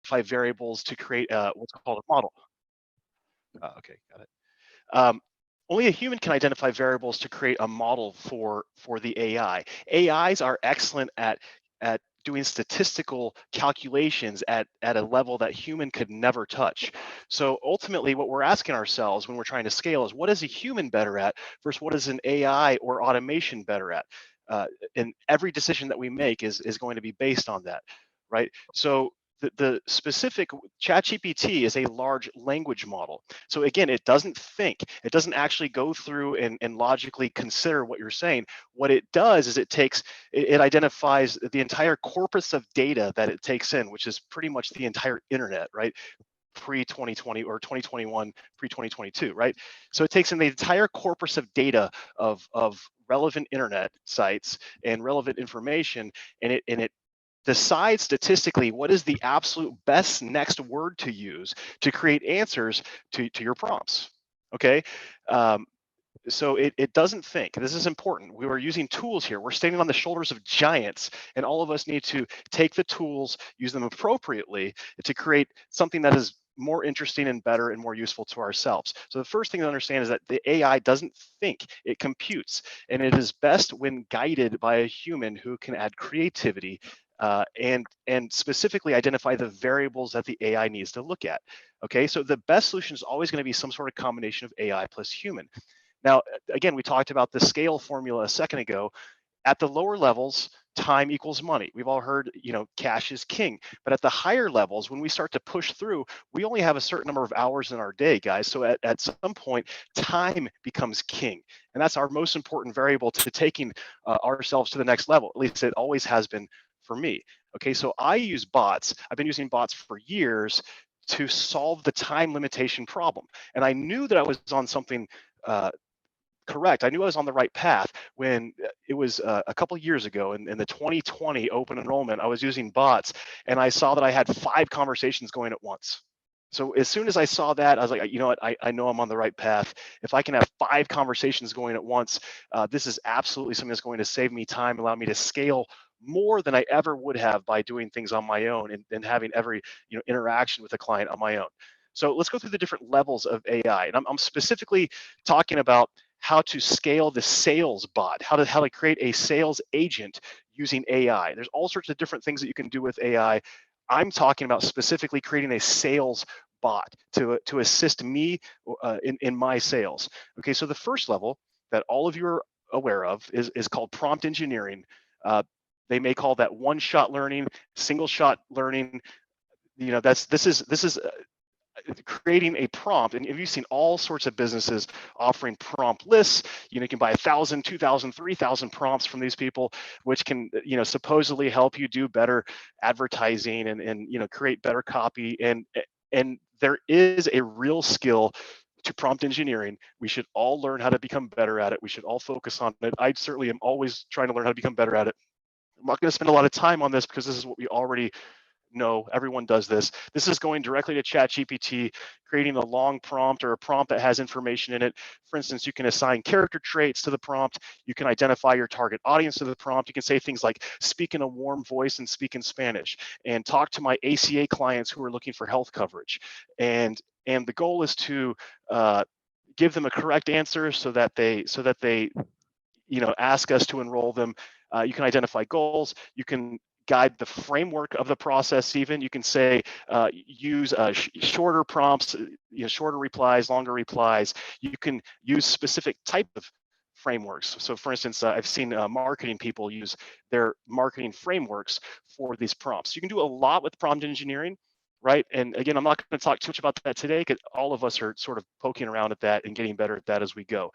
variables to create what's called a model. Okay, got it. Um, Only a human can identify variables to create a model for the AI. AIs are excellent at doing statistical calculations at a level that human could never touch. So ultimately, what we're asking ourselves when we're trying to scale is what is a human better at versus what is an AI or automation better at? And every decision that we make is going to be based on that, right? So the specific ChatGPT is a large language model. So again, it doesn't think. It doesn't actually go through and logically consider what you're saying. What it does is it identifies the entire corpus of data that it takes in, which is pretty much the entire internet, right? Pre 2020 or 2021, pre 2022, right? So it takes in the entire corpus of data of relevant internet sites and relevant information, and it decide statistically what is the absolute best next word to use to create answers to your prompts. Okay. Um, so it doesn't think. This is important. We are using tools here. We're standing on the shoulders of giants, and all of us need to take the tools, use them appropriately to create something that is more interesting and better and more useful to ourselves. So the first thing to understand is that the AI doesn't think, it computes, and it is best when guided by a human who can add creativity and specifically identify the variables that the AI needs to look at. Okay, so the best solution is always going to be some sort of combination of AI plus human. Now, again, we talked about the scale formula a second ago. At the lower levels, time equals money. We've all heard, cash is king. But at the higher levels, when we start to push through, we only have a certain number of hours in our day, guys. So at some point, time becomes king. And that's our most important variable to taking ourselves to the next level. At least it always has been for me. Okay, so I use bots. I've been using bots for years to solve the time limitation problem. And I knew that I was on something correct. I knew I was on the right path when it was a couple of years ago in the 2020 open enrollment. I was using bots and I saw that I had 5 conversations going at once. So as soon as I saw that, I was like, you know what, I know I'm on the right path. If I can have 5 conversations going at once, this is absolutely something that's going to save me time, allow me to scale more than I ever would have by doing things on my own and having every interaction with a client on my own. So let's go through the different levels of AI. And I'm specifically talking about how to scale the sales bot, how to create a sales agent using AI. There's all sorts of different things that you can do with AI. I'm talking about specifically creating a sales bot to assist me in my sales. Okay, so the first level that all of you are aware of is called prompt engineering. They may call that one-shot learning, single-shot learning. This is creating a prompt. And you've seen all sorts of businesses offering prompt lists. You can buy 1,000, 2,000, 3,000 prompts from these people, which can supposedly help you do better advertising and create better copy. And there is a real skill to prompt engineering. We should all learn how to become better at it. We should all focus on it. I certainly am always trying to learn how to become better at it. I'm not going to spend a lot of time on this because this is what we already know. Everyone does this. This is going directly to ChatGPT, creating a long prompt or a prompt that has information in it. For instance, you can assign character traits to the prompt. You can identify your target audience to the prompt. You can say things like speak in a warm voice and speak in Spanish, and talk to my ACA clients who are looking for health coverage. And the goal is to give them a correct answer so that they ask us to enroll them. You can identify goals. You can guide the framework of the process. Even you can say use shorter prompts, shorter replies, longer replies. You can use specific type of frameworks. So for instance, I've seen marketing people use their marketing frameworks for these prompts. You can do a lot with prompt engineering, right? And again, I'm not going to talk too much about that today because all of us are sort of poking around at that and getting better at that as we go.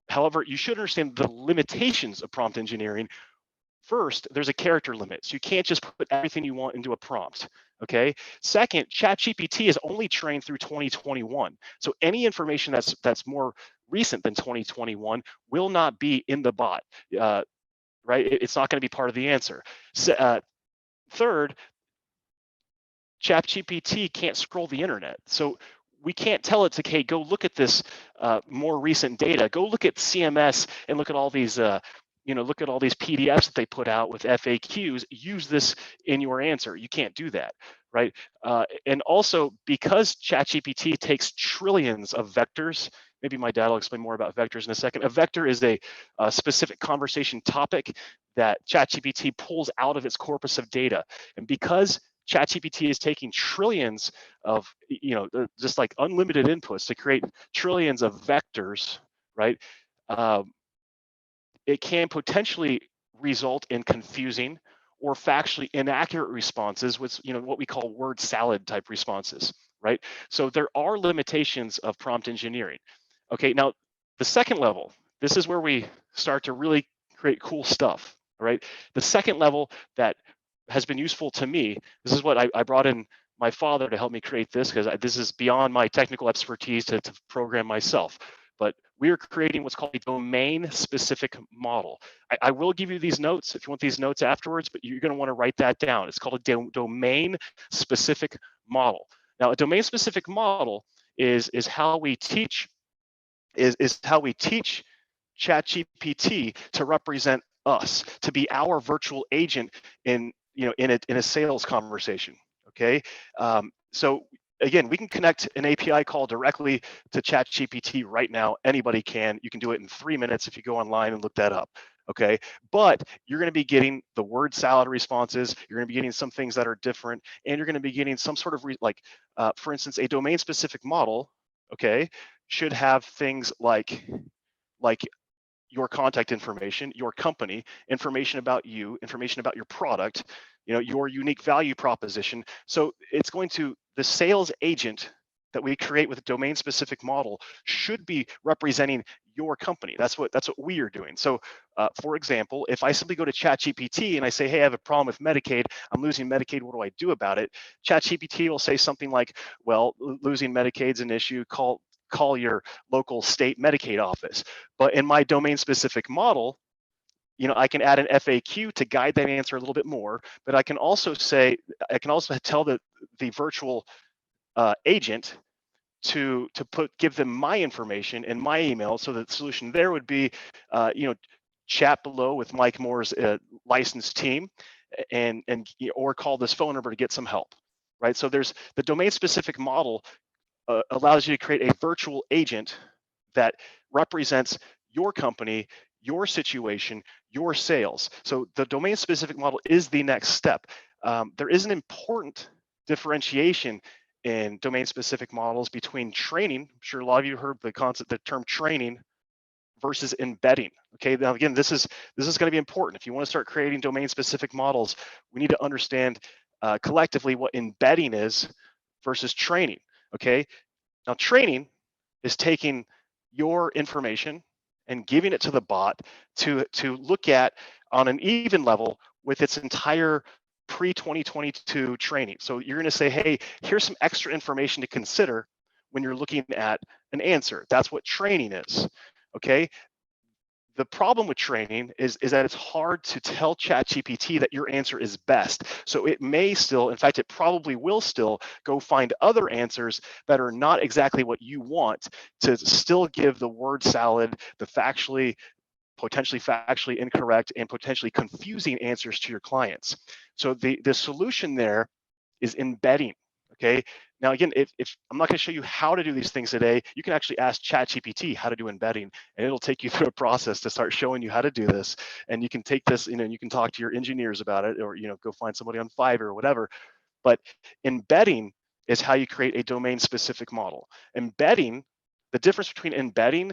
However, you should understand the limitations of prompt engineering. First, there's a character limit. So you can't just put everything you want into a prompt, okay? Second, ChatGPT is only trained through 2021. So any information that's more recent than 2021 will not be in the bot, right? It's not going to be part of the answer. Third, ChatGPT can't scroll the internet. So we can't tell it to, okay, go look at this more recent data. Go look at CMS and look at all these look at all these PDFs that they put out with FAQs. Use this in your answer. You can't do that, right? And also because ChatGPT takes trillions of vectors, maybe my dad will explain more about vectors in a second. A vector is a specific conversation topic that ChatGPT pulls out of its corpus of data. And because ChatGPT is taking trillions of, just like unlimited inputs to create trillions of vectors, right? Um, it can potentially result in confusing or factually inaccurate responses with what we call word salad type responses, right? So there are limitations of prompt engineering. Okay, now the second level, this is where we start to really create cool stuff, right? The second level that has been useful to me, this is what I brought in my father to help me create this, because this is beyond my technical expertise to program myself. But we are creating what's called a domain specific model. I will give you these notes if you want these notes afterwards, but you're going to want to write that down. It's called a domain specific model. Now, a domain specific model is how we teach is how we teach ChatGPT to represent us, to be our virtual agent in a sales conversation. Okay, so again, we can connect an API call directly to ChatGPT right now. Anybody can. You can do it in 3 minutes if you go online and look that up. Okay, but you're going to be getting the word salad responses. You're going to be getting some things that are different, and you're going to be getting some sort of for instance, a domain-specific model. Okay, should have things like your contact information, your company, information about you, information about your product, your unique value proposition. So it's going to, the sales agent that we create with a domain specific model should be representing your company. That's what we are doing. So for example, if I simply go to ChatGPT and I say, hey, I have a problem with Medicaid, I'm losing Medicaid, what do I do about it? ChatGPT will say something like, well, losing Medicaid's an issue, call your local state Medicaid office. But in my domain specific model, I can add an FAQ to guide that answer a little bit more, but I can also tell the virtual agent to give them my information and my email. So the solution there would be, chat below with Mike Moore's licensed team, and or call this phone number to get some help, right? So there's the domain specific model allows you to create a virtual agent that represents your company, your situation, your sales. So the domain specific model is the next step. There is an important differentiation in domain specific models between training. I'm sure a lot of you heard the term training versus embedding. Okay, now again, this is going to be important. If you want to start creating domain specific models, we need to understand collectively what embedding is versus training. Okay, now training is taking your information and giving it to the bot to look at on an even level with its entire pre-2022 training. So you're going to say, hey, here's some extra information to consider when you're looking at an answer. That's what training is. Okay, the problem with training is that it's hard to tell ChatGPT that your answer is best. So it may still, in fact, it probably will still go find other answers that are not exactly what you want to still give the word salad, the potentially factually incorrect and potentially confusing answers to your clients. So the solution there is embedding. Okay. Now, again, if I'm not going to show you how to do these things today, you can actually ask ChatGPT how to do embedding, and it'll take you through a process to start showing you how to do this. And you can take this, and you can talk to your engineers about it, or go find somebody on Fiverr or whatever. But embedding is how you create a domain-specific model. Embedding, the difference between embedding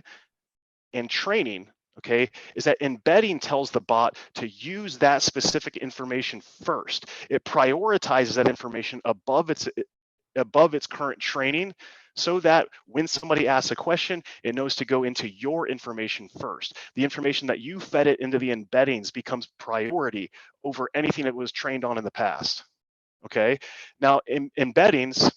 and training, okay, is that embedding tells the bot to use that specific information first. It prioritizes that information above its current training, so that when somebody asks a question, it knows to go into your information first. The information that you fed it into the embeddings becomes priority over anything it was trained on in the past. Okay, now embeddings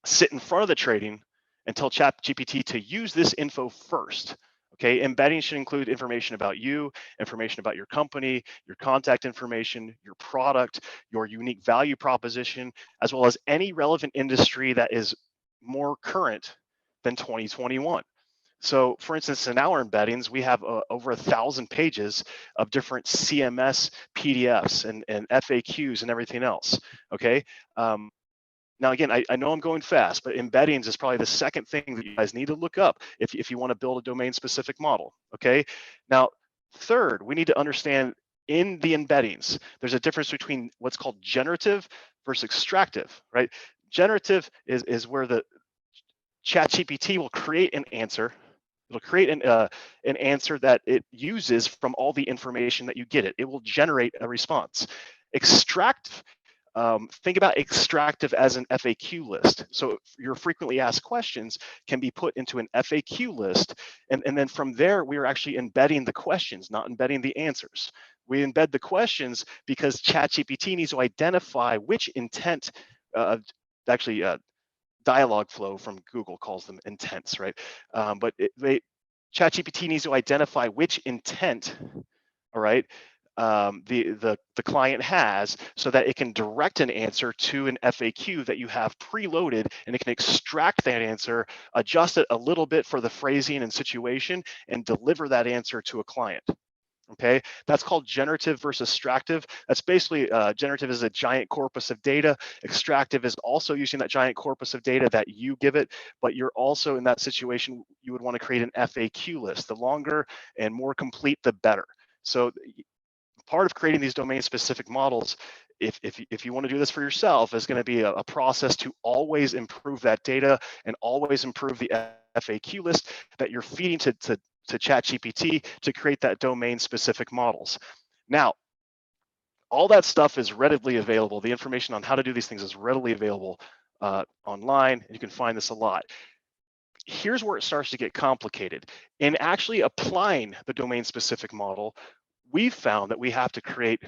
sit in front of the training and tell ChatGPT to use this info first. Okay, embedding should include information about you, information about your company, your contact information, your product, your unique value proposition, as well as any relevant industry that is more current than 2021. So, for instance, in our embeddings, we have over 1,000 pages of different CMS PDFs and FAQs and everything else. Okay. Um, Now, again, I know I'm going fast, but embeddings is probably the second thing that you guys need to look up if you want to build a domain-specific model. Okay. Now, third, we need to understand in the embeddings, there's a difference between what's called generative versus extractive, right? Generative is where the ChatGPT will create an answer. It'll create an answer that it uses from all the information that you get it. It will generate a response. Extract Think about extractive as an FAQ list. So your frequently asked questions can be put into an FAQ list. And then from there, we are actually embedding the questions, not embedding the answers. We embed the questions because ChatGPT needs to identify which intent, actually, Dialogflow from Google calls them intents, right? ChatGPT needs to identify which intent, all right, the client has, so that it can direct an answer to an FAQ that you have preloaded, and it can extract that answer, adjust it a little bit for the phrasing and situation, and deliver that answer to a client. Okay, that's called generative versus extractive. That's basically generative is a giant corpus of data. Extractive is also using that giant corpus of data that you give it, but you're also in that situation, you would want to create an FAQ list. The longer and more complete, the better. So part of creating these domain specific models, if you want to do this for yourself, is going to be a process to always improve that data and always improve the FAQ list that you're feeding to ChatGPT to create that domain specific models. Now, all that stuff is readily available. The information on how to do these things is readily available online, and you can find this a lot. Here's where it starts to get complicated. In actually applying the domain specific model, we've found that we have to create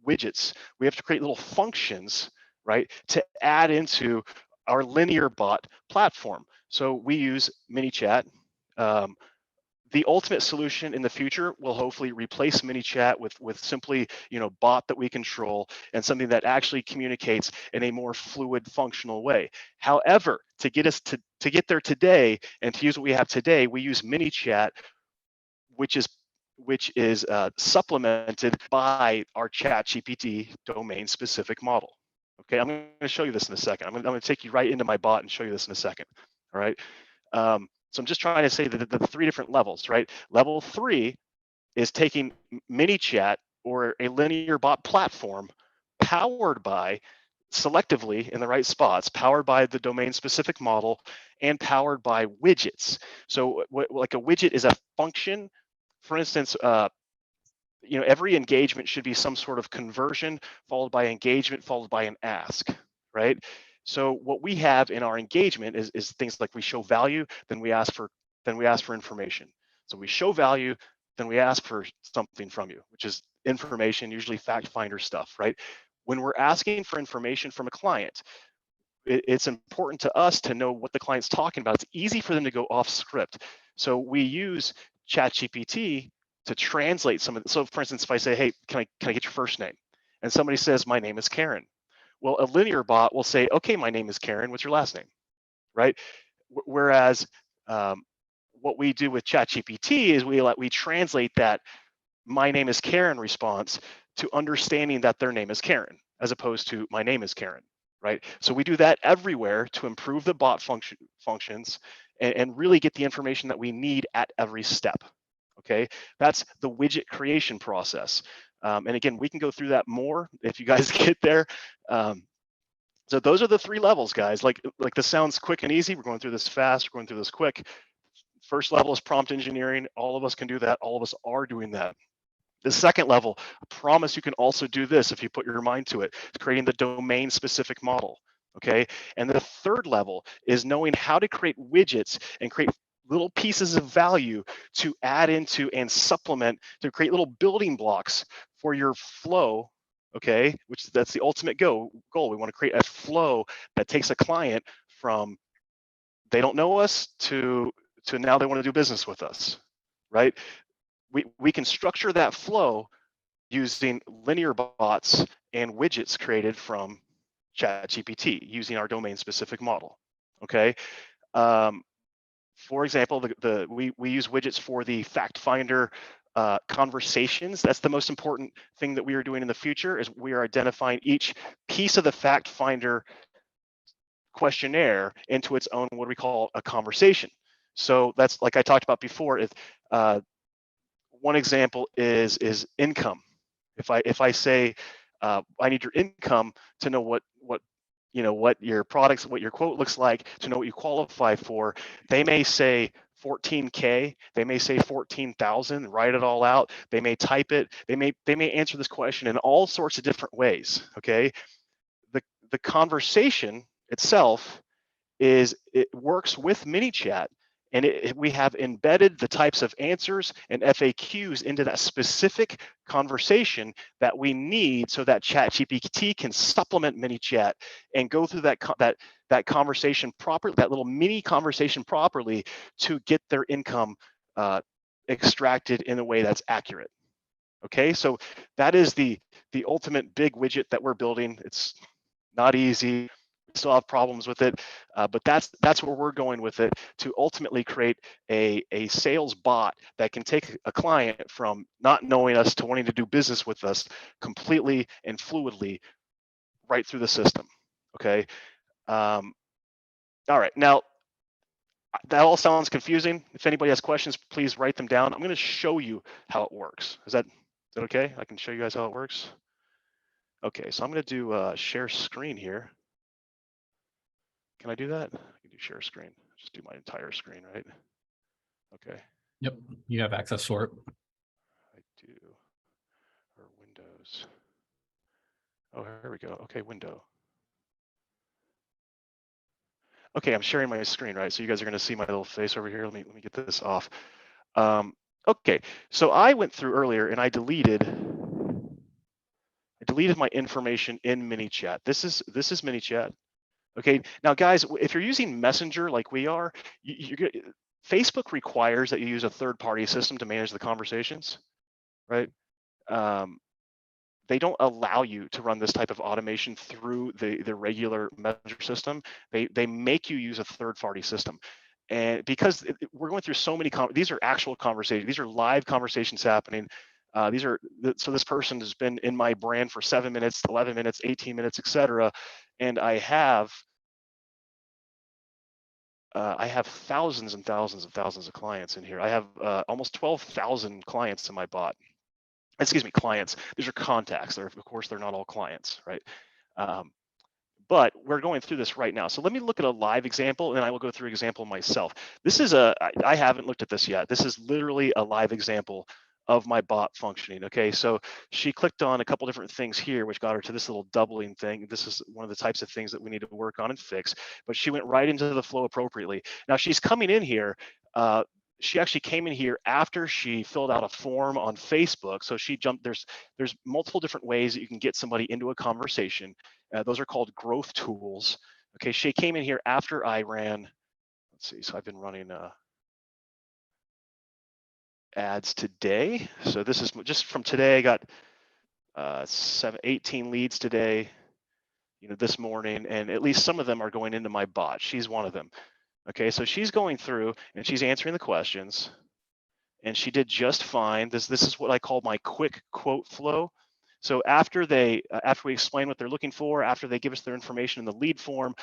widgets. We have to create little functions, right, to add into our linear bot platform. So we use MiniChat. Um, the ultimate solution in the future will hopefully replace MiniChat with simply, bot that we control and something that actually communicates in a more fluid, functional way. However, to get us to get there today and to use what we have today, we use MiniChat, which is supplemented by our ChatGPT domain specific model. Okay, I'm going to show you this in a second. I'm going to take you right into my bot and show you this in a second. All right. So I'm just trying to say that the three different levels, right? Level 3 is taking MiniChat or a linear bot platform powered by selectively in the right spots, powered by the domain specific model and powered by widgets. So like a widget is a function. For instance, every engagement should be some sort of conversion followed by engagement followed by an ask, right? So what we have in our engagement is things like we show value, then we ask for information. So we show value, then we ask for something from you, which is information, usually fact finder stuff, right? When we're asking for information from a client, it's important to us to know what the client's talking about. It's easy for them to go off script. So we use ChatGPT to translate some of it. So for instance, if I say, hey, can I get your first name? And somebody says, my name is Karen. Well, a linear bot will say, okay, my name is Karen. What's your last name? Right? Whereas what we do with ChatGPT is we translate that my name is Karen response to understanding that their name is Karen, as opposed to my name is Karen, right? So we do that everywhere to improve the bot functions and really get the information that we need at every step. Okay, that's the widget creation process. And again, we can go through that more if you guys get there. So those are the 3 levels, guys. Like this sounds quick and easy. We're going through this fast. We're going through this quick. First level is prompt engineering. All of us can do that. All of us are doing that. The second level, I promise you can also do this if you put your mind to it. It's creating the domain specific model. Okay. And the third level is knowing how to create widgets and create little pieces of value to add into and supplement to create little building blocks for your flow. Okay. That's the ultimate goal. We want to create a flow that takes a client from they don't know us to now they want to do business with us. Right. We can structure that flow using linear bots and widgets created from ChatGPT using our domain specific model. Okay. For example, we use widgets for the fact finder conversations. That's the most important thing that we are doing in the future is we are identifying each piece of the fact finder questionnaire into its own what we call a conversation. So that's like I talked about before. Uh, One example is income. If I say I need your income to know what what your products, what your quote looks like, to know what you qualify for, they may say 14K, they may say 14,000, write it all out. They may type it. They may answer this question in all sorts of different ways. Okay, the the conversation itself it works with MiniChat, and we have embedded the types of answers and FAQs into that specific conversation that we need so that ChatGPT can supplement MiniChat and go through that conversation properly, that little mini conversation properly to get their income uh, extracted in a way that's accurate. Okay, so that is the ultimate big widget that we're building. It's not easy. We still have problems with it, but that's where we're going with it to ultimately create a sales bot that can take a client from not knowing us to wanting to do business with us completely and fluidly right through the system. Okay. Um, all right. Now that all sounds confusing. If anybody has questions, please write them down. I'm going to show you how it works. Is that okay? I can show you guys how it works. Okay. So I'm going to do share screen here. Can I do that? I can do share screen. Just do my entire screen, right? Okay, Yep, you have access for it. I do. Or Windows. Oh, here we go. Okay, window. Okay, I'm sharing my screen, right? So you guys are gonna see my little face over here. Let me get this off. Okay, so I went through earlier and I deleted my information in MiniChat. This is MiniChat. Okay, now guys, if you're using Messenger like we are, Facebook requires that you use a third-party system to manage the conversations, right? Um, they don't allow you to run this type of automation through the regular Messenger system. They make you use a third-party system, and because we're going through so many these are actual conversations, these are live conversations happening. So this person has been in my brand for 7 minutes, 11 minutes, 18 minutes, etc. And I have thousands and thousands and thousands of clients in here. I have almost 12,000 clients in my bot. Excuse me, clients. These are contacts. Of course, they're not all clients, right? Um, but we're going through this right now. So let me look at a live example, and then I will go through an example myself. I haven't looked at this yet. This is literally a live example of my bot functioning. Okay, so she clicked on a couple different things here, which got her to this little doubling thing. This is one of the types of things that we need to work on and fix, but she went right into the flow appropriately. Now she's coming in here. She actually came in here after she filled out a form on Facebook. So she jumped, there's multiple different ways that you can get somebody into a conversation. Those are called growth tools. Okay, she came in here after I ran, let's see, so I've been running ads today. So this is just from today. I got 18 leads today, this morning, and at least some of them are going into my bot. She's one of them. Okay, so she's going through and she's answering the questions, and she did just fine. This is what I call my quick quote flow. So after we explain what they're looking for, after they give us their information in the lead form,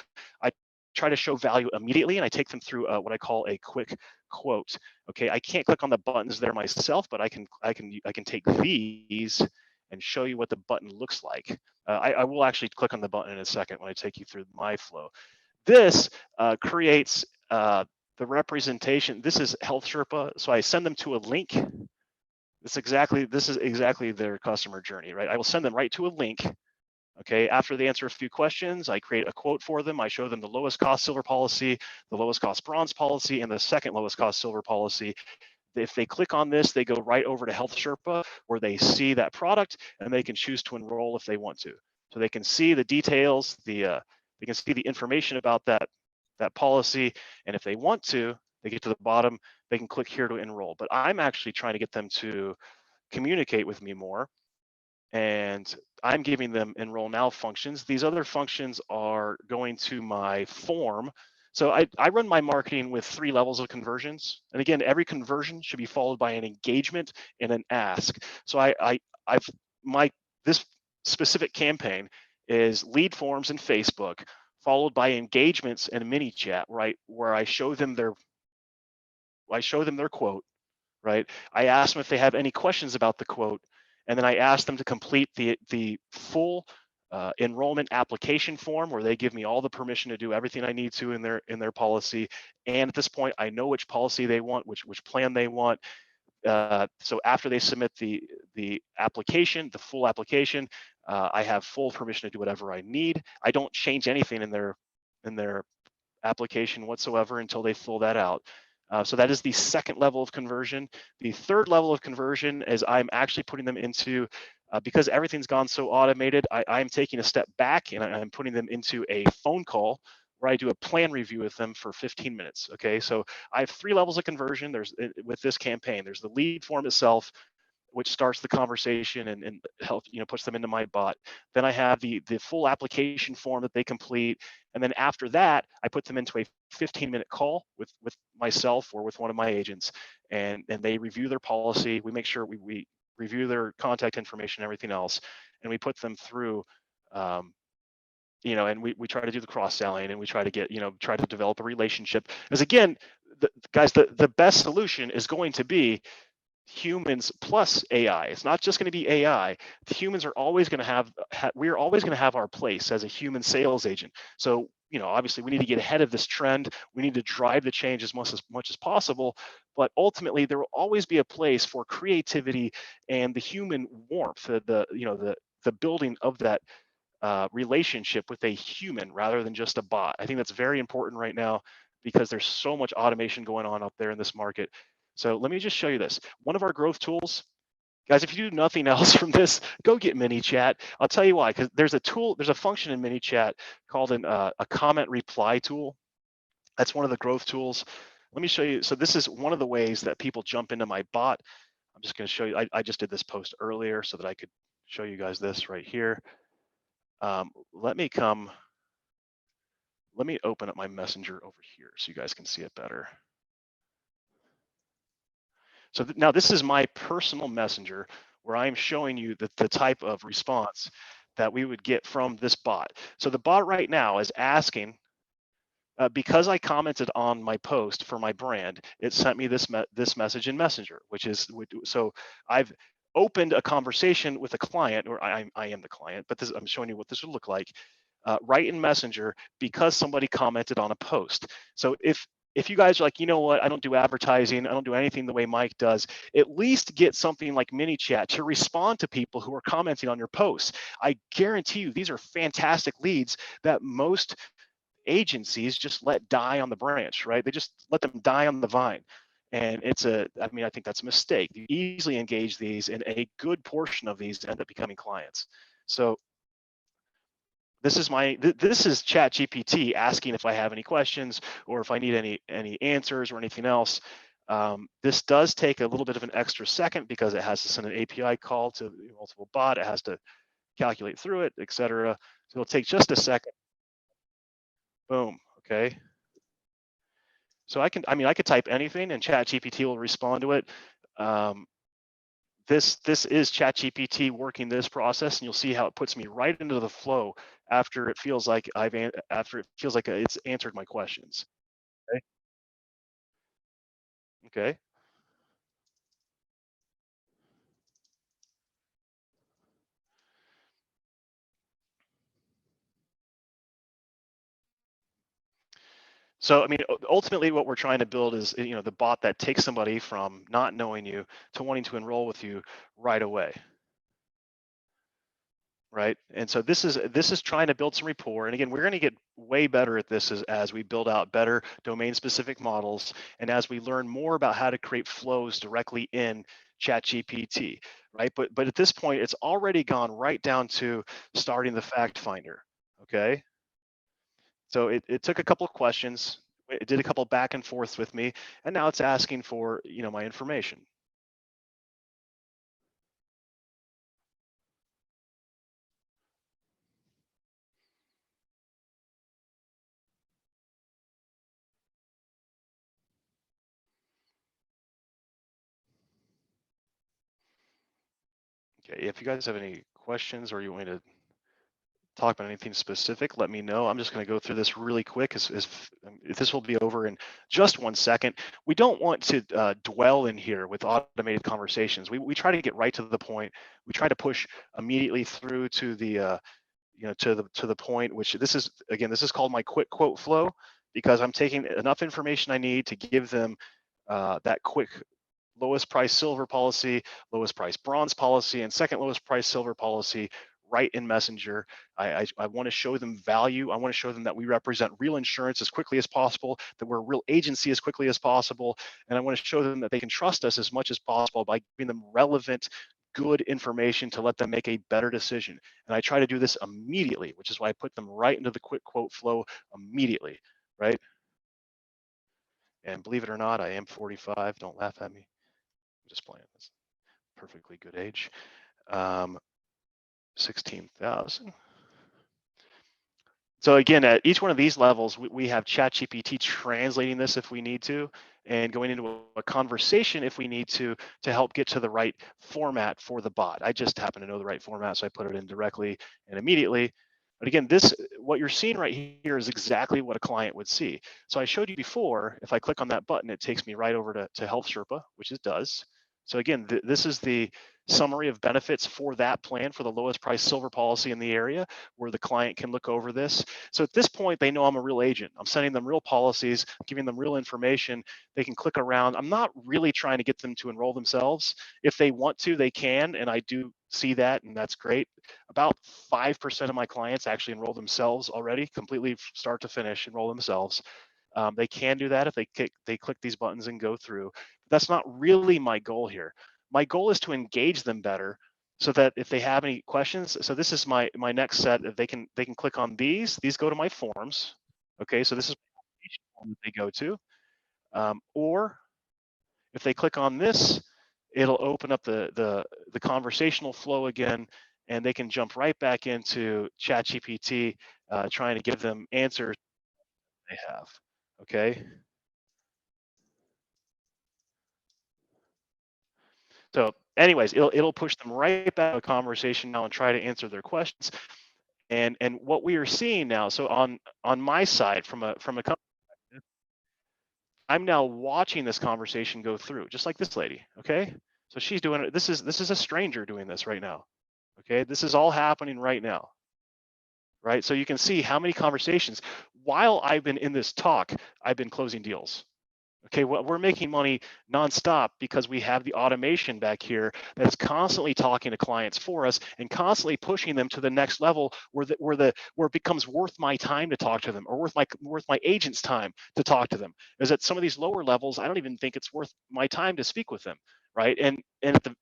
I try to show value immediately, and I take them through what I call a quick quote. Okay, I can't click on the buttons there myself, but I can take these and show you what the button looks like. I will actually click on the button in a second when I take you through my flow. This creates the representation. This is Health Sherpa, so I send them to a link. This is exactly their customer journey, right? I will send them right to a link. Okay, after they answer a few questions, I create a quote for them. I show them the lowest cost silver policy, the lowest cost bronze policy, and the second lowest cost silver policy. If they click on this, they go right over to Health Sherpa where they see that product and they can choose to enroll if they want to. So they can see the details, they can see the information about that policy, and if they want to, they get to the bottom, they can click here to enroll. But I'm actually trying to get them to communicate with me more, and I'm giving them enroll now functions. These other functions are going to my form. So I run my marketing with 3 levels of conversions. And again, every conversion should be followed by an engagement and an ask. So I've my this specific campaign is lead forms in Facebook, followed by engagements and mini chat, right? Where I show them their quote, right? I ask them if they have any questions about the quote, and then I ask them to complete the full enrollment application form where they give me all the permission to do everything I need to in their policy. And at this point, I know which policy they want, which plan they want. So after they submit the application, the full application, I have full permission to do whatever I need. I don't change anything in their application whatsoever until they fill that out. So that is the second level of conversion. The third level of conversion is I'm actually putting them into, because everything's gone so automated, I'm taking a step back and I'm putting them into a phone call where I do a plan review with them for 15 minutes. Okay, so I have 3 levels of conversion. With this campaign, there's the lead form itself, which starts the conversation and help puts them into my bot. Then I have the full application form that they complete, and then after that, I put them into a 15-minute call with myself or with one of my agents, and they review their policy. We make sure we review their contact information, and everything else, and we put them through. And we try to do the cross selling, and we try to try to develop a relationship. Because again, guys, the best solution is going to be humans plus AI. It's not just going to be AI. Humans are always going to we're always going to have our place as a human sales agent. So, obviously we need to get ahead of this trend. We need to drive the change as much as possible. But ultimately, there will always be a place for creativity and the human warmth, the building of that relationship with a human rather than just a bot. I think that's very important right now because there's so much automation going on out there in this market. So let me just show you this. One of our growth tools, guys, if you do nothing else from this, go get MiniChat. I'll tell you why, because there's a function in MiniChat called a comment reply tool. That's one of the growth tools. Let me show you. So this is one of the ways that people jump into my bot. I'm just going to show you. I just did this post earlier so that I could show you guys this right here. Let me open up my messenger over here so you guys can see it better. So now this is my personal messenger where I'm showing you the type of response that we would get from this bot. So the bot right now is asking, because I commented on my post for my brand, it sent me this message in Messenger, so I've opened a conversation with a client, or I am the client, but I'm showing you what this would look like, right in Messenger, because somebody commented on a post. So if you guys are like, you know what, I don't do advertising, I don't do anything the way Mike does, at least get something like MiniChat to respond to people who are commenting on your posts. I guarantee you these are fantastic leads that most agencies just let die on the branch, right? They just let them die on the vine. And I think that's a mistake. You easily engage these, and a good portion of these end up becoming clients. So this is ChatGPT asking if I have any questions or if I need any answers or anything else. This does take a little bit of an extra second because it has to send an API call to multiple bot. It has to calculate through it, etc. So it'll take just a second. Boom. Okay. So I could type anything and ChatGPT will respond to it. This is ChatGPT working this process, and you'll see how it puts me right into the flow after it feels like it's answered my questions. Okay. Okay. So ultimately, what we're trying to build is the bot that takes somebody from not knowing you to wanting to enroll with you right away. Right. And so this is trying to build some rapport. And again, we're going to get way better at this as we build out better domain specific models and as we learn more about how to create flows directly in ChatGPT. Right. But at this point, it's already gone right down to starting the fact finder. Okay. So it took a couple of questions. It did a couple back and forths with me, and now it's asking for my information. Okay, if you guys have any questions or you want me to talk about anything specific, let me know. I'm just going to go through this really quick as this will be over in just 1 second. We don't want to dwell in here with automated conversations. We try to get right to the point. We try to push immediately through to the to the point, which this is, again, this is called my quick quote flow, because I'm taking enough information I need to give them that quick lowest price silver policy, lowest price bronze policy, and second lowest price silver policy right in Messenger. I want to show them value. I want to show them that we represent real insurance as quickly as possible, that we're a real agency as quickly as possible. And I want to show them that they can trust us as much as possible by giving them relevant, good information to let them make a better decision. And I try to do this immediately, which is why I put them right into the quick quote flow immediately, right? And believe it or not, I am 45. Don't laugh at me. I'm just playing this. Perfectly good age. 16,000. So again, at each one of these levels, we have ChatGPT translating this if we need to, and going into a conversation if we need to help get to the right format for the bot. I just happen to know the right format, so I put it in directly and immediately. But again, what you're seeing right here is exactly what a client would see. So I showed you before, if I click on that button, it takes me right over to Health Sherpa, which it does. So again, this is the summary of benefits for that plan for the lowest price silver policy in the area, where the client can look over this. So at this point, they know I'm a real agent. I'm sending them real policies, giving them real information. They can click around. I'm not really trying to get them to enroll themselves. If they want to, they can, and I do see that, and that's great. About 5% of my clients actually enroll themselves already, completely start to finish, enroll themselves. They can do that if they click these buttons and go through. But that's not really my goal here. My goal is to engage them better, so that if they have any questions, so this is my next set. If they can click on these go to my forms. Okay, so this is each form that they go to, or if they click on this, it'll open up the conversational flow again, and they can jump right back into ChatGPT, trying to give them answers they have. Okay. So anyways, it'll push them right back to a conversation now and try to answer their questions. And what we are seeing now, so on my side, from a company, I'm now watching this conversation go through, just like this lady. Okay. So she's doing it. This is a stranger doing this right now. Okay. This is all happening right now. Right. So you can see how many conversations, while I've been in this talk, I've been closing deals. Okay, well, we're making money nonstop because we have the automation back here that's constantly talking to clients for us and constantly pushing them to the next level, where it becomes worth my time to talk to them, or worth my agent's time to talk to them. Is at some of these lower levels, I don't even think it's worth my time to speak with them, right? And at the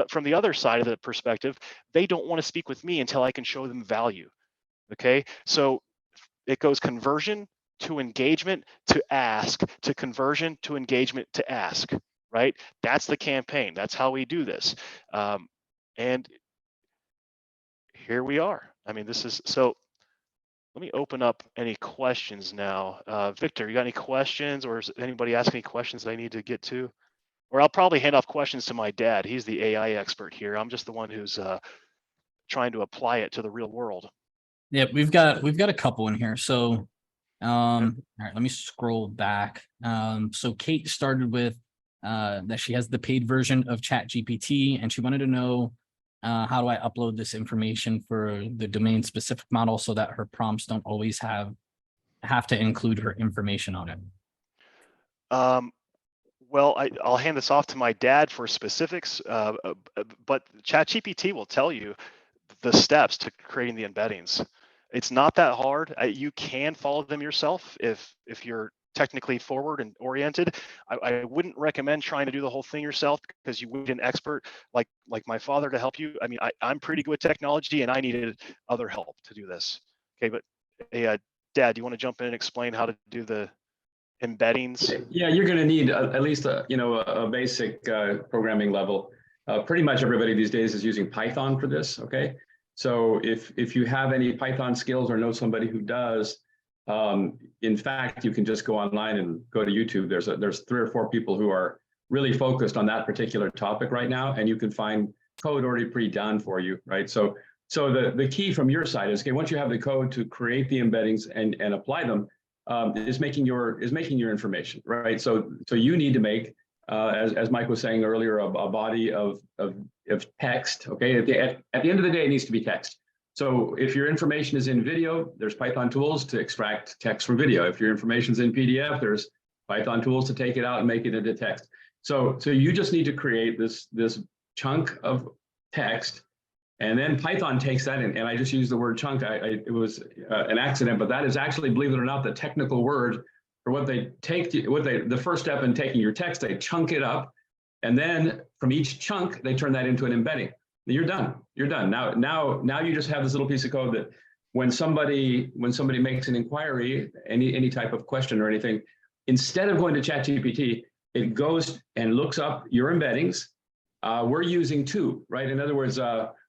from the other side of the perspective, they don't want to speak with me until I can show them value. Okay, so it goes conversion to engagement to ask, to conversion to engagement to ask, right? That's the campaign. That's how we do this. And here we are. I mean, this is so. Let me open up any questions now. Victor, you got any questions, or is anybody asking any questions that I need to get to? Or I'll probably hand off questions to my dad. He's the AI expert here. I'm just the one who's trying to apply it to the real world. Yeah, we've got a couple in here. So Okay. all right, let me scroll back. So Kate started with that she has the paid version of ChatGPT, and she wanted to know how do I upload this information for the domain specific model so that her prompts don't always have to include her information on it. Well, I'll hand this off to my dad for specifics, but ChatGPT will tell you the steps to creating the embeddings. It's not that hard. You can follow them yourself if you're technically forward and oriented. I wouldn't recommend trying to do the whole thing yourself, because you need an expert like my father to help you. I mean, I'm pretty good with technology, and I needed other help to do this. Okay, but hey, Dad, do you want to jump in and explain how to do the embeddings? Yeah, you're going to need at least a basic programming level. Pretty much everybody these days is using Python for this. Okay, so if you have any Python skills or know somebody who does, in fact, you can just go online and go to YouTube. There's 3 or 4 people who are really focused on that particular topic right now, and you can find code already pre-done for you, right? So the key from your side is, okay, once you have the code to create the embeddings and apply them, is making your information, right? So you need to make, as Mike was saying earlier, a body of text. Okay, at the end of the day, it needs to be text. So if your information is in video, there's Python tools to extract text from video. If your information is in PDF, there's Python tools to take it out and make it into text. So you just need to create this chunk of text, and then Python takes that in. And I just used the word chunk. It was an accident, but that is actually, believe it or not, the technical word for what they take. The first step in taking your text, they chunk it up, and then from each chunk, they turn that into an embedding. You're done. You're done. Now you just have this little piece of code that when somebody makes an inquiry, any type of question or anything, instead of going to ChatGPT, it goes and looks up your embeddings. We're using 2, right? In other words,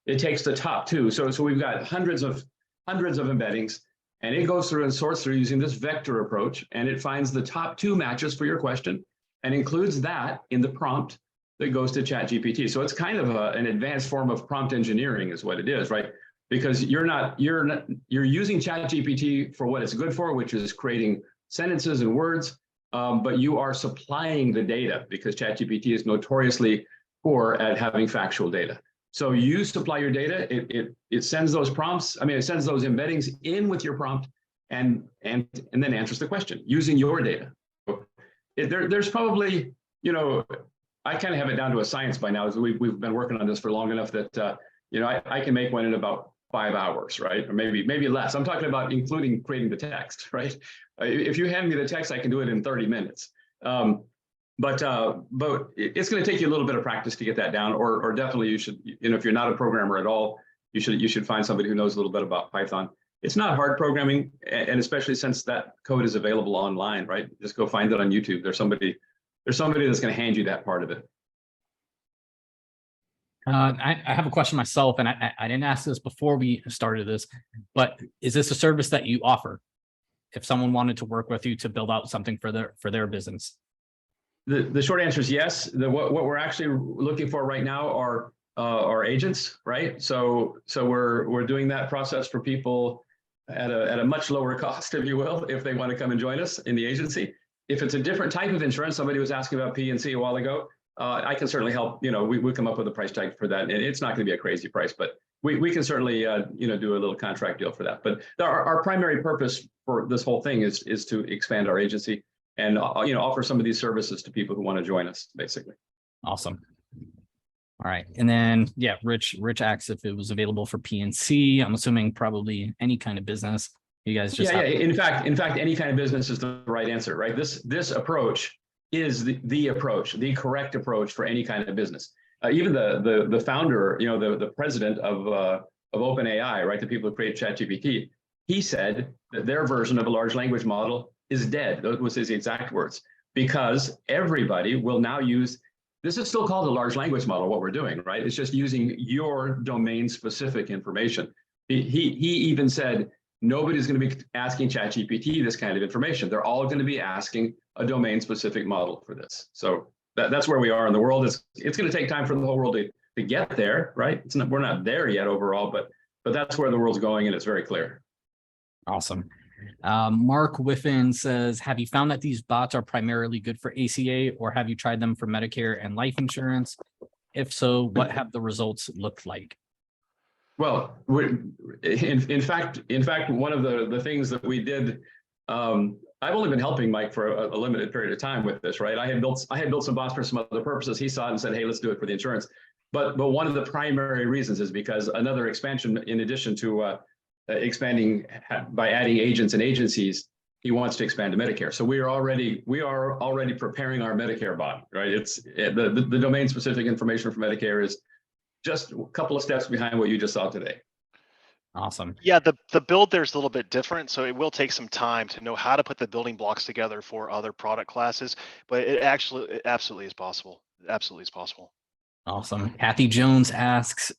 it takes the top 2. So we've got hundreds of embeddings, and it goes through and sorts through using this vector approach, and it finds the top 2 matches for your question and includes that in the prompt that goes to ChatGPT. So it's kind of an advanced form of prompt engineering is what it is, right? Because you're using ChatGPT for what it's good for, which is creating sentences and words, but you are supplying the data, because ChatGPT is notoriously poor at having factual data. So you supply your data, it sends those prompts, it sends those embeddings in with your prompt, and then answers the question using your data. There's probably, I kind of have it down to a science by now. We've been working on this for long enough that I can make one in about 5 hours, right? Or maybe less. I'm talking about including creating the text, right? If you hand me the text, I can do it in 30 minutes. But it's going to take you a little bit of practice to get that down, or definitely you should, if you're not a programmer at all, you should find somebody who knows a little bit about Python. It's not hard programming, and especially since that code is available online, right? Just go find it on YouTube. There's somebody that's going to hand you that part of it. I have a question myself, and I didn't ask this before we started this, but is this a service that you offer if someone wanted to work with you to build out something for their business? The short answer is yes. What we're actually looking for right now are agents, right? So we're doing that process for people at a much lower cost, if you will, if they want to come and join us in the agency. If it's a different type of insurance, somebody was asking about P&C a while ago, I can certainly help. We come up with a price tag for that, and it's not going to be a crazy price, but we can certainly do a little contract deal for that. But our primary purpose for this whole thing is to expand our agency and offer some of these services to people who want to join us, basically. Awesome. All right, and then Rich asks if it was available for PNC. I'm assuming probably any kind of business. You guys just In fact, any kind of business is the right answer, right? This approach is the approach, the correct approach for any kind of business. Even the founder, the president of OpenAI, right? The people who create ChatGPT, he said that their version of a large language model is dead. Those was his exact words, because everybody will now use. This is still called a large language model. What we're doing, right? It's just using your domain-specific information. He even said nobody's going to be asking ChatGPT this kind of information. They're all going to be asking a domain-specific model for this. So that's where we are in the world. It's going to take time for the whole world to get there, right? We're not there yet overall, but that's where the world's going, and it's very clear. Awesome. Mark Whiffen says, have you found that these bots are primarily good for ACA, or have you tried them for Medicare and life insurance? If so, what have the results looked like? Well, in fact, one of the things that we did, I've only been helping Mike for a limited period of time with this, right? I had built some bots for some other purposes. He saw it and said, hey, let's do it for the insurance. But one of the primary reasons is because another expansion, in addition to expanding by adding agents and agencies, he wants to expand to Medicare. So we are already preparing our Medicare bot, right? It's the domain specific information for Medicare is just a couple of steps behind what you just saw today. Awesome. Yeah, the build there's a little bit different, so it will take some time to know how to put the building blocks together for other product classes, but it absolutely is possible. It absolutely is possible. Awesome. Kathy Jones asks,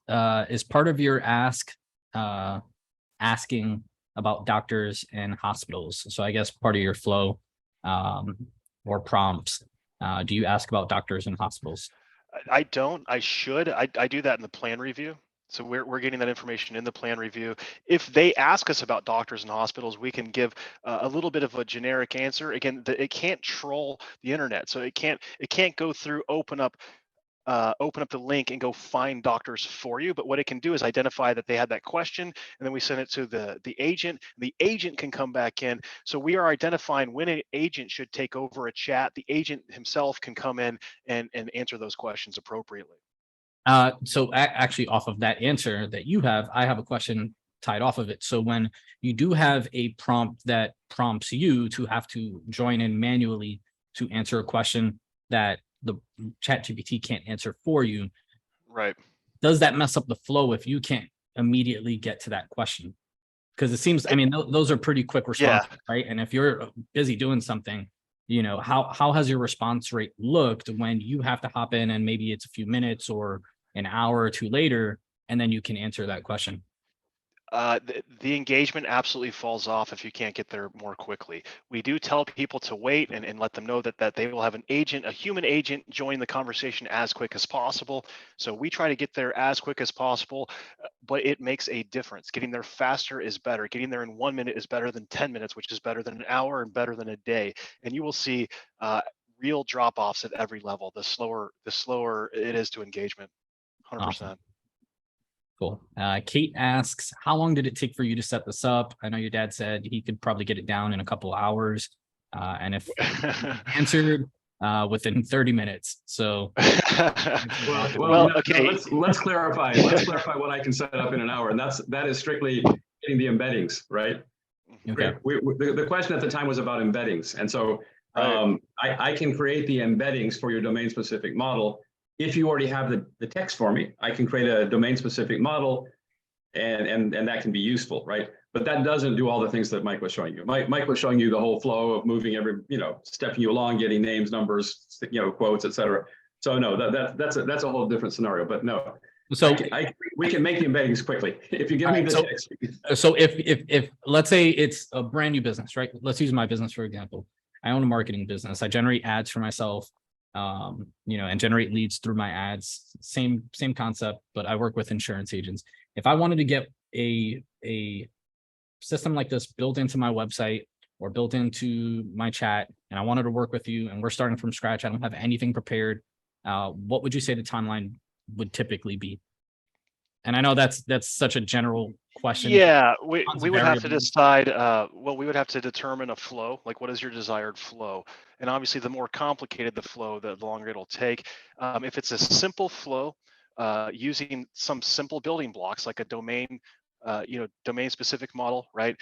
is part of your ask asking about doctors and hospitals? So I guess part of your flow or prompts, do you ask about doctors and hospitals? I don't. I should. I do that in the plan review. So we're getting that information in the plan review. If they ask us about doctors and hospitals, we can give a little bit of a generic answer. Again, it can't troll the internet, so it can't go through open up the link and go find doctors for you. But what it can do is identify that they had that question, and then we send it to the agent. The agent can come back in. So we are identifying when an agent should take over a chat. The agent himself can come in and answer those questions appropriately. So actually, off of that answer that you have, I have a question tied off of it. So when you do have a prompt that prompts you to have to join in manually to answer a question that the chat GPT can't answer for you, Right. does that mess up the flow if you can't immediately get to that question? Because it seems, I mean, those are pretty quick responses, right? And if you're busy doing something, how has your response rate looked when you have to hop in and maybe it's a few minutes or an hour or two later, and then you can answer that question? The engagement absolutely falls off if you can't get there more quickly. We do tell people to wait and let them know that they will have an agent, a human agent, join the conversation as quick as possible. So we try to get there as quick as possible, but it makes a difference. Getting there faster is better. Getting there in 1 minute is better than 10 minutes, which is better than an hour and better than a day. And you will see real drop-offs at every level. The slower it is to engagement. 100%. Awesome. Cool. Kate asks, how long did it take for you to set this up? I know your dad said he could probably get it down in a couple of hours. And if answered within 30 minutes. So okay. Let's clarify. Let's clarify what I can set up in an hour. And that is strictly getting the embeddings, right? Okay. The question at the time was about embeddings. And so I can create the embeddings for your domain specific model. If you already have the text for me, I can create a domain specific model and that can be useful, right? But that doesn't do all the things that Mike was showing you. Mike was showing you the whole flow of moving stepping you along, getting names, numbers, quotes, etc. So no, that's a whole different scenario. But no, so we can make the embeddings quickly if you give me the text. So if let's say it's a brand new business, right? Let's use my business for example. I own a marketing business. I generate ads for myself. And generate leads through my ads. Same concept, but I work with insurance agents. If I wanted to get a system like this built into my website or built into my chat, and I wanted to work with you, and we're starting from scratch, I don't have anything prepared, what would you say the timeline would typically be? And I know that's such a general question. Yeah, we would have to decide. We would have to determine a flow. Like, what is your desired flow? And obviously, the more complicated the flow, the longer it'll take. If it's a simple flow, using some simple building blocks like a domain, domain-specific model, right?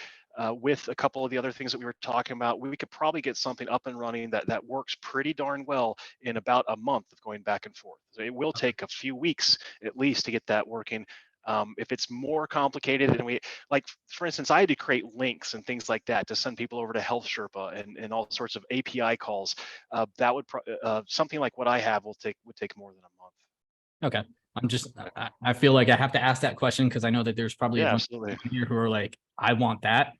With a couple of the other things that we were talking about, we could probably get something up and running that works pretty darn well in about a month of going back and forth. So it will take a few weeks at least to get that working. If it's more complicated, and for instance, I had to create links and things like that to send people over to Health Sherpa and all sorts of API calls. That would something like what I have would take more than a month. Okay. I feel like I have to ask that question because I know that there's probably a bunch of people here who are like, I want that.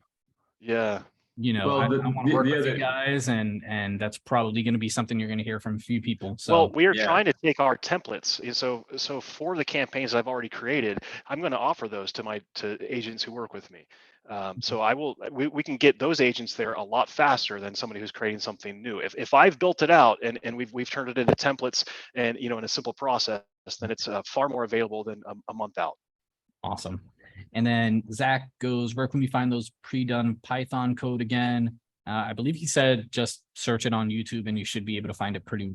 Yeah. I want to work with you guys, and that's probably going to be something you're going to hear from a few people. So we are trying to take our templates. So for the campaigns I've already created, I'm going to offer those to agents who work with me. So we can get those agents there a lot faster than somebody who's creating something new. If I've built it out and we've turned it into templates and in a simple process, then it's far more available than a month out. Awesome. And then Zach goes, where can we find those pre-done Python code again? I believe he said just search it on YouTube and you should be able to find it pretty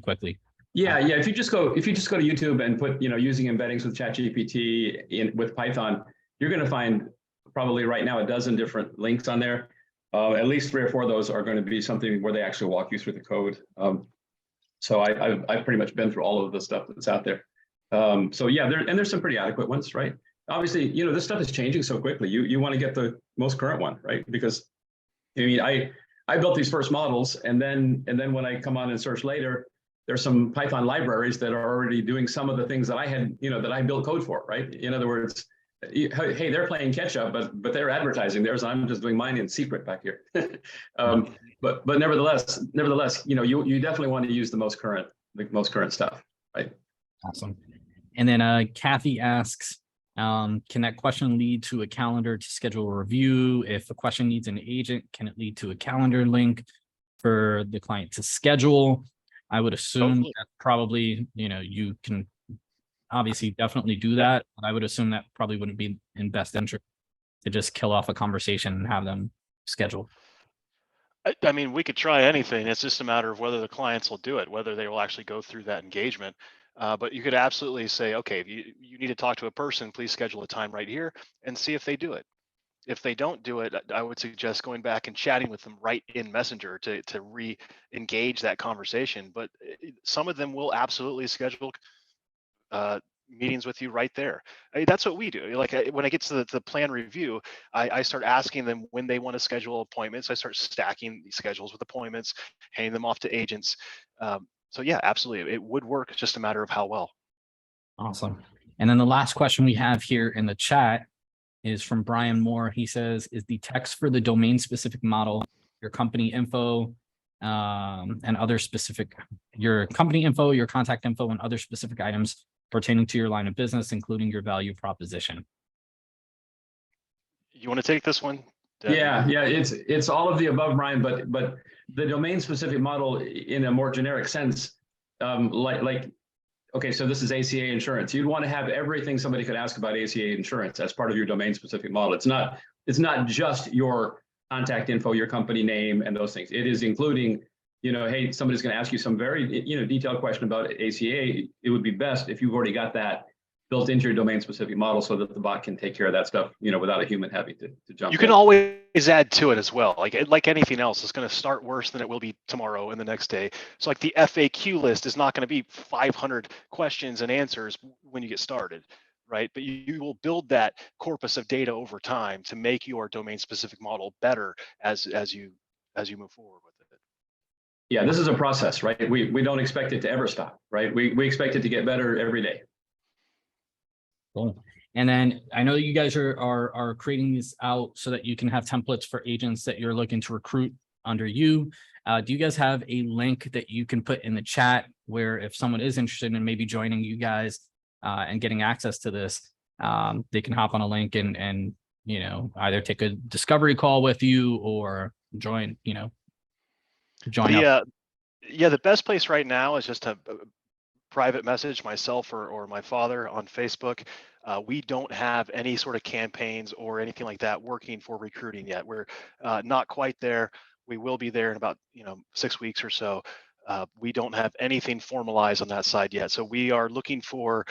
quickly. Yeah. If you just go to YouTube and put using embeddings with ChatGPT with Python, you're going to find probably right now a dozen different links on there. At least 3 or 4 of those are going to be something where they actually walk you through the code. So I've pretty much been through all of the stuff that's out there. So yeah, there's some pretty adequate ones, right? Obviously, this stuff is changing so quickly. You want to get the most current one, right? Because I built these first models, and then when I come on and search later, there's some Python libraries that are already doing some of the things that I had, that I built code for, right? In other words, hey, they're playing catch up, but they're advertising theirs. I'm just doing mine in secret back here. But nevertheless, you definitely want to use the most current stuff. right? Awesome. And then Kathy asks, can that question lead to a calendar to schedule a review? If a question needs an agent, can it lead to a calendar link for the client to schedule? I would assume Totally. that probably, you can obviously definitely do that. But I would assume that probably wouldn't be in best interest to just kill off a conversation and have them schedule. I mean, we could try anything. It's just a matter of whether the clients will do it, whether they will actually go through that engagement. But you could absolutely say, okay, if you need to talk to a person, please schedule a time right here and see if they do it. If they don't do it, I would suggest going back and chatting with them right in Messenger to re-engage that conversation. But some of them will absolutely schedule meetings with you right there. That's what we do. Like when I get to the plan review, I start asking them when they want to schedule appointments. I start stacking these schedules with appointments, handing them off to agents. So yeah, absolutely, it would work. It's just a matter of how well. Awesome. And then the last question we have here in the chat is from Brian Moore. He says, is the text for the domain specific model your company info and other specific, your company info, your contact info, and other specific items pertaining to your line of business, including your value proposition? You want to take this one? Yeah, it's all of the above, Brian, but the domain specific model in a more generic sense, okay, so this is ACA insurance. You'd want to have everything somebody could ask about ACA insurance as part of your domain specific model. It's not just your contact info, your company name, and those things. It is including, hey, somebody's going to ask you some very, detailed question about ACA. It would be best if you've already got that built into your domain specific model so that the bot can take care of that stuff, without a human having to jump in. You can always add to it as well. Like anything else, it's going to start worse than it will be tomorrow and the next day. So like the FAQ list is not going to be 500 questions and answers when you get started, right? But you will build that corpus of data over time to make your domain specific model better as you move forward with it. Yeah, this is a process, right? We don't expect it to ever stop, right? We expect it to get better every day. Cool. And then I know you guys are creating these out so that you can have templates for agents that you're looking to recruit under you. Do you guys have a link that you can put in the chat where if someone is interested in maybe joining you guys and getting access to this, they can hop on a link and either take a discovery call with you or join up? The best place right now is just to private message myself or my father on Facebook. We don't have any sort of campaigns or anything like that working for recruiting yet. We're not quite there. We will be there in about 6 weeks or so. We don't have anything formalized on that side yet. So we are looking for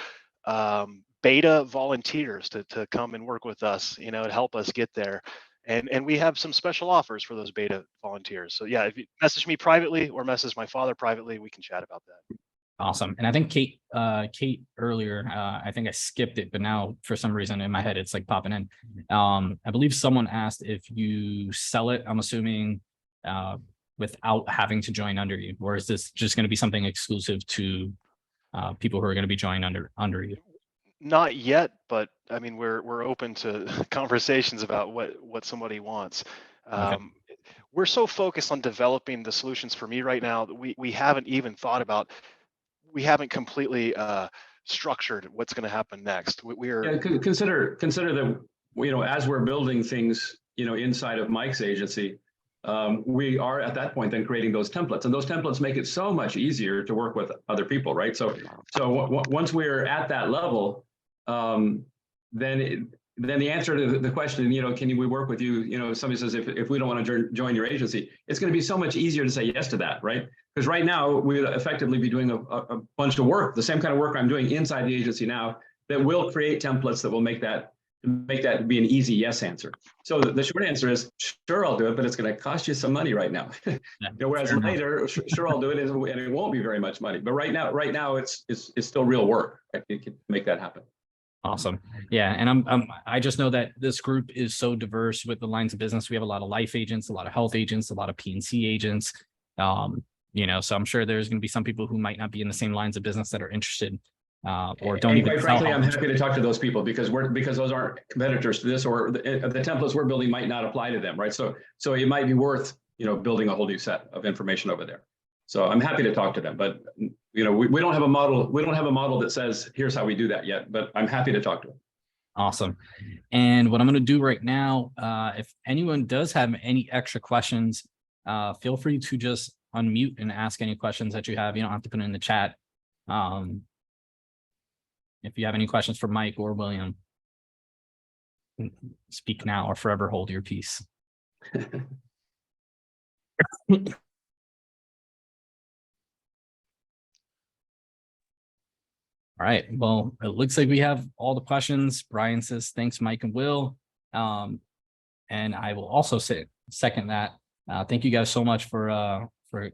beta volunteers to come and work with us, to help us get there. And we have some special offers for those beta volunteers. So yeah, if you message me privately or message my father privately, we can chat about that. Awesome. And I think Kate earlier, I think I skipped it, but now for some reason in my head, it's like popping in. I believe someone asked if you sell it, I'm assuming, without having to join under you, or is this just going to be something exclusive to people who are going to be joining under you? Not yet, but I mean, we're open to conversations about what somebody wants. Okay. We're so focused on developing the solutions for me right now that we haven't even thought about. We haven't completely structured what's going to happen next. Consider that as we're building things inside of Mike's agency, we are at that point then creating those templates, and those templates make it so much easier to work with other people, right? So once we're at that level, then the answer to the question, can we work with you? If somebody says if we don't want to join your agency, it's going to be so much easier to say yes to that, right? Because right now we would effectively be doing a bunch of work, the same kind of work I'm doing inside the agency now, that will create templates that will make that be an easy yes answer. So the short answer is, sure, I'll do it, but it's going to cost you some money right now. Whereas later, sure, I'll do it, and it won't be very much money. But right now, it's still real work. It can make that happen. Awesome. Yeah. And I just know that this group is so diverse with the lines of business. We have a lot of life agents, a lot of health agents, a lot of P&C agents. So I'm sure there's going to be some people who might not be in the same lines of business that are interested or don't even. Quite frankly, I'm happy to talk to those people because those aren't competitors to this, or the templates we're building might not apply to them, right? So it might be worth building a whole new set of information over there. So I'm happy to talk to them, but you know, we don't have a model. We don't have a model that says, here's how we do that yet, but I'm happy to talk to them. Awesome. And what I'm going to do right now, if anyone does have any extra questions, feel free to just unmute and ask any questions that you have. You don't have to put it in the chat. If you have any questions for Mike or William, speak now or forever hold your peace. All right. Well, it looks like we have all the questions. Brian says, thanks, Mike and Will. And I will also second that. Thank you guys so much for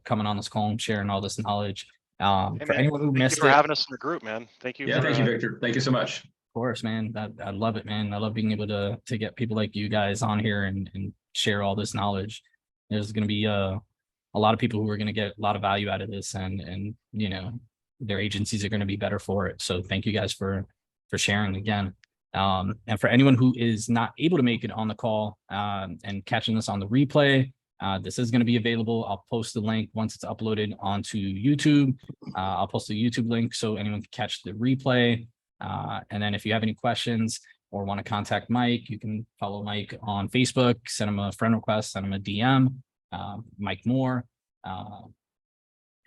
coming on this call and sharing all this knowledge. Hey, for anyone who missed it, for having us in the group, man. Thank you. Yeah, thank you, Victor. Thank you so much. Of course, man. I love it, man. I love being able to get people like you guys on here and share all this knowledge. There's going to be a lot of people who are going to get a lot of value out of this, and you know, their agencies are going to be better for it. So thank you guys for sharing again. And for anyone who is not able to make it on the call and catching this on the replay, this is going to be available. I'll post the link once it's uploaded onto YouTube. I'll post the YouTube link so anyone can catch the replay. And then if you have any questions or want to contact Mike, you can follow Mike on Facebook, send him a friend request, send him a DM, Mike Moore.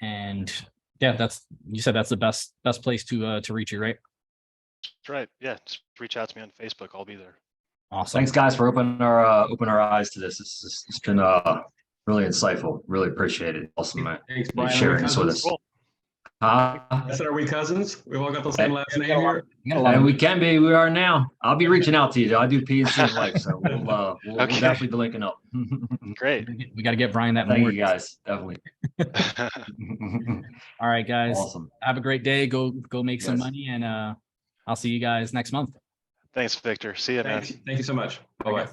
And yeah, you said that's the best place to reach you, right? That's right. Yeah, just reach out to me on Facebook. I'll be there. Awesome. Thanks, guys, for opening our eyes to this. It's been really insightful. Really appreciate it. Awesome, man. Thanks, Brian. Sharing this with us. Cool. I said, are we cousins? We all got the same last name here. And we can be. We are now. I'll be reaching out to you. I do P&C in life, so we'll definitely be linking up. Great. We got to get Brian that Thank more. you, guys. Definitely. All right, guys. Awesome. Have a great day. Go make some Yes. money, and I'll see you guys next month. Thanks, Victor. See you, man. Thank you so much. Bye-bye.